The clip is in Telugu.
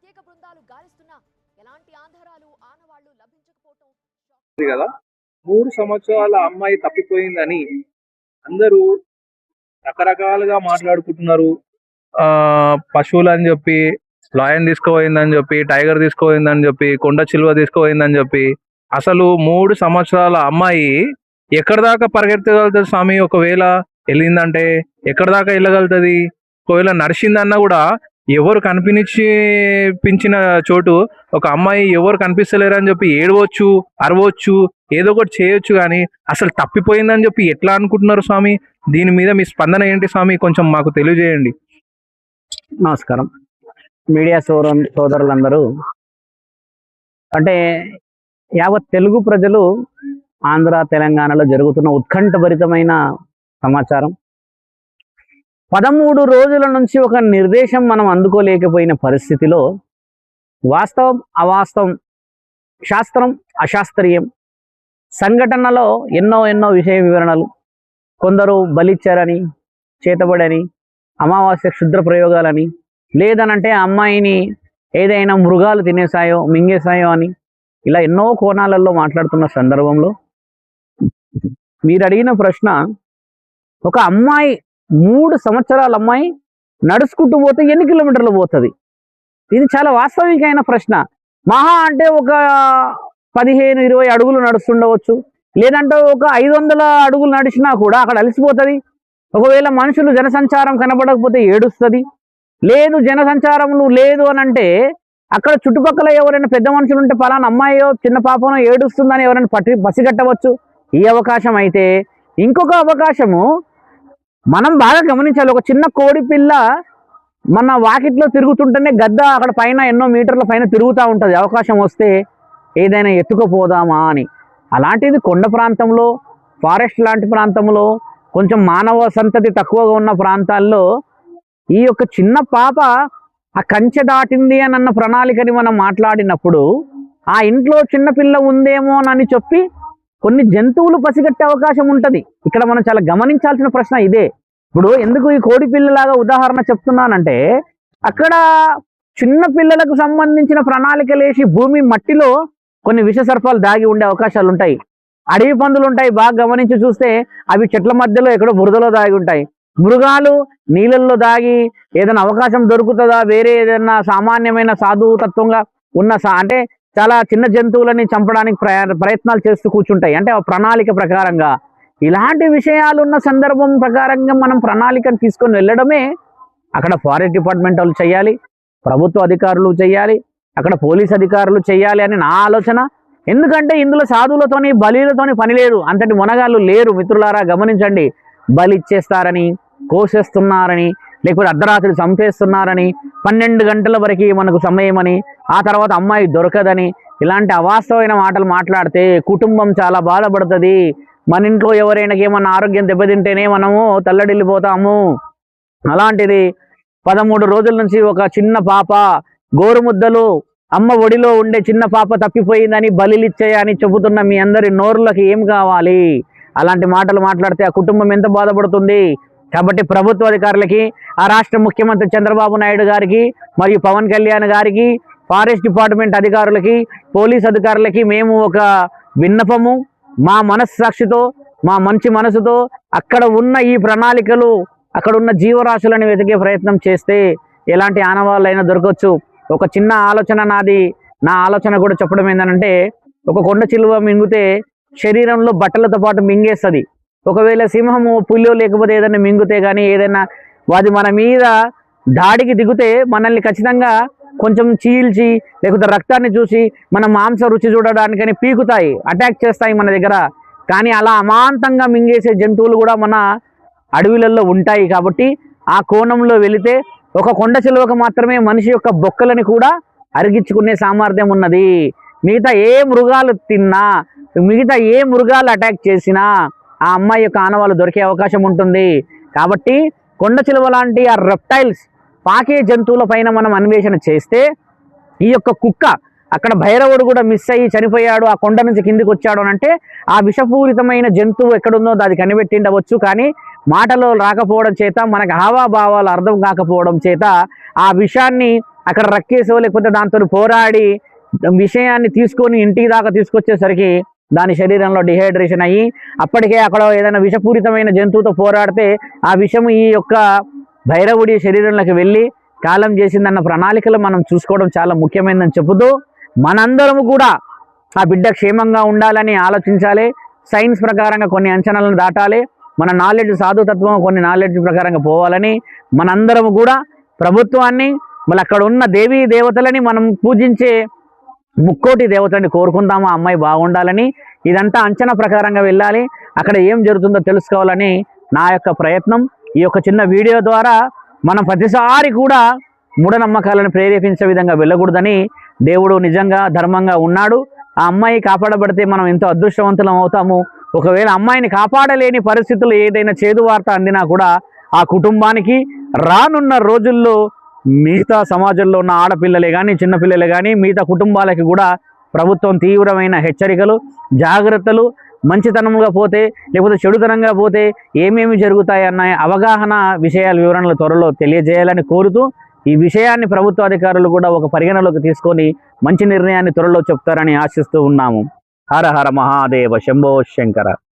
ప్రత్యేక బృందాలు గాలిస్తున్నా ఎలాంటి ఆధారాలు ఆనవాళ్లు లభించకపోవటం కదా 3 సంవత్సరాల అమ్మాయి తప్పిపోయిందని అందరూ రకరకాలుగా మాట్లాడుకుంటున్నారు. పశువులు అని చెప్పి, లయన్ తీసుకుపోయిందని చెప్పి, టైగర్ తీసుకుపోయిందని చెప్పి, కొండ చిలువ తీసుకుపోయిందని చెప్పి, అసలు 3 సంవత్సరాల అమ్మాయి ఎక్కడి దాకా పరిగెత్తగలుగుతుంది స్వామి? ఒకవేళ వెళ్ళిందంటే ఎక్కడి దాకా వెళ్ళగలుగుతుంది? ఒకవేళ నడిచిందన్నా కూడా ఎవరు కనిపించిన చోటు ఒక అమ్మాయి ఎవరు కనిపిస్తలేరు అని చెప్పి ఏడవచ్చు, అరవచ్చు, ఏదో ఒకటి చేయొచ్చు. కానీ అసలు తప్పిపోయిందని చెప్పి ఎట్లా అనుకుంటున్నారు స్వామి? దీని మీద మీ స్పందన ఏంటి స్వామి? కొంచెం మాకు తెలియజేయండి. నమస్కారం. మీడియా సోదరులందరూ, అంటే యావత్ తెలుగు ప్రజలు ఆంధ్ర తెలంగాణలో జరుగుతున్న ఉత్కంఠభరితమైన సమాచారం. 13 రోజుల నుంచి ఒక నిర్దేశం మనం అందుకోలేకపోయిన పరిస్థితిలో వాస్తవం అవాస్తవం, శాస్త్రం అశాస్త్రీయం, సంఘటనలో ఎన్నో విషయ వివరణలు, కొందరు బలిచ్చారని, చేతబడని, అమావాస్య క్షుద్ర ప్రయోగాలని, లేదనంటే అమ్మాయిని ఏదైనా మృగాలు తినేసాయో మింగేసాయో అని, ఇలా ఎన్నో కోణాలలో మాట్లాడుతున్న సందర్భంలో మీరు అడిగిన ప్రశ్న, ఒక అమ్మాయి 3 సంవత్సరాల అమ్మాయి నడుచుకుంటూ పోతే ఎన్ని కిలోమీటర్లు పోతుంది? ఇది చాలా వాస్తవికమైన ప్రశ్న. మహా అంటే ఒక 15-20 అడుగులు నడుస్తుండవచ్చు, లేదంటే ఒక 500 అడుగులు నడిచినా కూడా అక్కడ అలసిపోతుంది. ఒకవేళ మనుషులు జనసంచారం కనబడకపోతే ఏడుస్తుంది. లేదు జనసంచారములు లేదు అని అంటే అక్కడ చుట్టుపక్కల ఎవరైనా పెద్ద మనుషులు ఉంటే పలానా అమ్మాయో చిన్న పాపనో ఏడుస్తుందని ఎవరైనా పసిగట్టవచ్చు. ఈ అవకాశం అయితే ఇంకొక అవకాశము మనం బాగా గమనించాలి. ఒక చిన్న కోడి పిల్ల మన వాకిట్లో తిరుగుతుంటేనే గద్ద అక్కడ పైన ఎన్నో మీటర్ల పైన తిరుగుతూ ఉంటుంది. అవకాశం వస్తే ఏదైనా ఎత్తుకుపోదామా అని. అలాంటిది కొండ ప్రాంతంలో, ఫారెస్ట్ లాంటి ప్రాంతంలో, కొంచెం మానవ సంతతి తక్కువగా ఉన్న ప్రాంతాల్లో ఈ యొక్క చిన్న పాప ఆ కంచె దాటింది అని అన్న ప్రణాళికని మనం మాట్లాడినప్పుడు ఆ ఇంట్లో చిన్నపిల్ల ఉందేమోనని చెప్పి కొన్ని జంతువులు పసిగట్టే అవకాశం ఉంటుంది. ఇక్కడ మనం చాలా గమనించాల్సిన ప్రశ్న ఇదే. ఇప్పుడు ఎందుకు ఈ కోడి పిల్లలాగా ఉదాహరణ చెప్తున్నానంటే, అక్కడ చిన్న పిల్లలకు సంబంధించిన ప్రణాళికలేసి భూమి మట్టిలో కొన్ని విషసర్పాలు దాగి ఉండే అవకాశాలు ఉంటాయి. అడవి పందులు ఉంటాయి, బాగా గమనించి చూస్తే అవి చెట్ల మధ్యలో ఎక్కడో బురదలో దాగి ఉంటాయి. మృగాలు నీళ్ళల్లో దాగి ఏదైనా అవకాశం దొరుకుతుందా, వేరే ఏదైనా సామాన్యమైన సాధుతత్వంగా ఉన్న అంటే చాలా చిన్న జంతువులని చంపడానికి ప్రయత్నాలు చేస్తూ కూర్చుంటాయి. అంటే ఆ ప్రణాళిక ప్రకారంగా ఇలాంటి విషయాలు ఉన్న సందర్భం ప్రకారంగా మనం ప్రణాళికను తీసుకొని వెళ్ళడమే అక్కడ ఫారెస్ట్ డిపార్ట్మెంట్ వాళ్ళు చేయాలి, ప్రభుత్వ అధికారులు చేయాలి, అక్కడ పోలీస్ అధికారులు చేయాలి అని నా ఆలోచన. ఎందుకంటే ఇందులో సాధువులతోని బలిలతోని పని లేదు. అంతటి మొనగాళ్ళు లేరు. మిత్రులారా గమనించండి. బలి ఇచ్చేస్తారని, కోసేస్తున్నారని, లేకపోతే అర్ధరాత్రి చంపేస్తున్నారని, 12 గంటల వరకు మనకు సమయమని, ఆ తర్వాత అమ్మాయి దొరకదని, ఇలాంటి అవాస్తవమైన మాటలు మాట్లాడితే కుటుంబం చాలా బాధపడుతుంది. మన ఇంట్లో ఎవరైనా ఏమన్నా ఆరోగ్యం దెబ్బతింటేనే మనము తల్లడిల్లిపోతాము. అలాంటిది 13 రోజుల నుంచి ఒక చిన్న పాప గోరుముద్దలు అమ్మ ఒడిలో ఉండే చిన్న పాప తప్పిపోయిందని, బలిలిచ్చాయని చెబుతున్న మీ అందరి నోరులకి ఏం కావాలి? అలాంటి మాటలు మాట్లాడితే ఆ కుటుంబం ఎంత బాధపడుతుంది? కాబట్టి ప్రభుత్వ అధికారులకి, ఆ రాష్ట్ర ముఖ్యమంత్రి చంద్రబాబు నాయుడు గారికి, మరియు పవన్ కళ్యాణ్ గారికి, ఫారెస్ట్ డిపార్ట్మెంట్ అధికారులకి, పోలీస్ అధికారులకి మేము ఒక విన్నపము, మా మనస్సాక్షితో, మా మంచి మనసుతో అక్కడ ఉన్న ఈ ప్రణాళికలు, అక్కడ ఉన్న జీవరాశులను వెతికే ప్రయత్నం చేస్తే ఎలాంటి ఆనవాళ్ళైనా దొరకవచ్చు. ఒక చిన్న ఆలోచన నాది. నా ఆలోచన కూడా చెప్పడం ఏంటంటే, ఒక కొండ చిలువ మింగితే శరీరంలో బట్టలతో పాటు మింగేస్తుంది. ఒకవేళ సింహము, పులియో లేకపోతే ఏదైనా మింగితే కానీ ఏదైనా అది మన మీద దాడికి దిగితే మనల్ని ఖచ్చితంగా కొంచెం చీల్చి, లేకపోతే రక్తాన్ని చూసి మన మాంస రుచి చూడడానికని పీకుతాయి, అటాక్ చేస్తాయి మన దగ్గర. కానీ అలా అమాంతంగా మింగేసే జంతువులు కూడా మన అడవులలో ఉంటాయి. కాబట్టి ఆ కోణంలో వెళితే ఒక కొండ చిలువకు మాత్రమే మనిషి యొక్క బొక్కలని కూడా అరిగించుకునే సామర్థ్యం ఉన్నది. మిగతా ఏ మృగాలు తిన్నా, మిగతా ఏ మృగాలు అటాక్ చేసినా ఆ అమ్మాయి యొక్క ఆనవాళ్ళు దొరికే అవకాశం ఉంటుంది. కాబట్టి కొండ చిలువ లాంటి ఆ రెప్టైల్స్, పాకే జంతువుల పైన మనం అన్వేషణ చేస్తే, ఈ యొక్క కుక్క అక్కడ భైరవుడు కూడా మిస్ అయ్యి చనిపోయాడు, ఆ కొండ నుంచి కిందికి వచ్చాడు అని అంటే ఆ విషపూరితమైన జంతువు ఎక్కడుందో అది కనిపెట్టిండవచ్చు. కానీ మాటలో రాకపోవడం చేత, మనకు హావాభావాలు అర్థం కాకపోవడం చేత ఆ విషాన్ని అక్కడ రక్కేసో లేకపోతే దాంతో పోరాడి విషయాన్ని తీసుకొని ఇంటికి దాకా తీసుకొచ్చేసరికి దాని శరీరంలో డిహైడ్రేషన్ అయ్యి అప్పటికే అక్కడ ఏదైనా విషపూరితమైన జంతువుతో పోరాడితే ఆ విషం ఈ యొక్క భైరవుడి శరీరంలోకి వెళ్ళి కాలం చేసిందన్న ప్రణాళికలు మనం చూసుకోవడం చాలా ముఖ్యమైనదని చెబుతూ మనందరము కూడా ఆ బిడ్డ క్షేమంగా ఉండాలని ఆలోచించాలి. సైన్స్ ప్రకారంగా కొన్ని అంచనాలను దాటాలి. మన నాలెడ్జ్ సాధుతత్వం కొన్ని నాలెడ్జ్ ప్రకారంగా పోవాలని మనందరము కూడా ప్రభుత్వాన్ని మళ్ళీ అక్కడ ఉన్న దేవీ దేవతలని మనం పూజించే ముక్కోటి దేవతని కోరుకుందాము ఆ అమ్మాయి బాగుండాలని. ఇదంతా అంచనా ప్రకారంగా వెళ్ళాలి. అక్కడ ఏం జరుగుతుందో తెలుసుకోవాలని నా యొక్క ప్రయత్నం. ఈ యొక్క చిన్న వీడియో ద్వారా మనం ప్రతిసారి కూడా మూఢనమ్మకాలను ప్రేరేపించే విధంగా వెళ్ళకూడదని దేవుడు నిజంగా ధర్మంగా ఉన్నాడు. ఆ అమ్మాయి కాపాడబడితే మనం ఎంతో అదృష్టవంతులం అవుతాము. ఒకవేళ అమ్మాయిని కాపాడలేని పరిస్థితులు ఏదైనా చేదు వార్త అందినా కూడా ఆ కుటుంబానికి రానున్న రోజుల్లో మిగతా సమాజంలో ఉన్న ఆడపిల్లలే కానీ చిన్నపిల్లలే కానీ మిగతా కుటుంబాలకి కూడా ప్రభుత్వం తీవ్రమైన హెచ్చరికలు జాగ్రత్తలు మంచితనంగా పోతే లేకపోతే చెడుతనంగా పోతే ఏమేమి జరుగుతాయన్న అవగాహన విషయాల వివరణలు త్వరలో తెలియజేయాలని కోరుతూ ఈ విషయాన్ని ప్రభుత్వ అధికారులు కూడా ఒక పరిగణలోకి తీసుకొని మంచి నిర్ణయాన్ని త్వరలో చెప్తారని ఆశిస్తూ ఉన్నాము. హర హర మహాదేవ శంభో శంకర.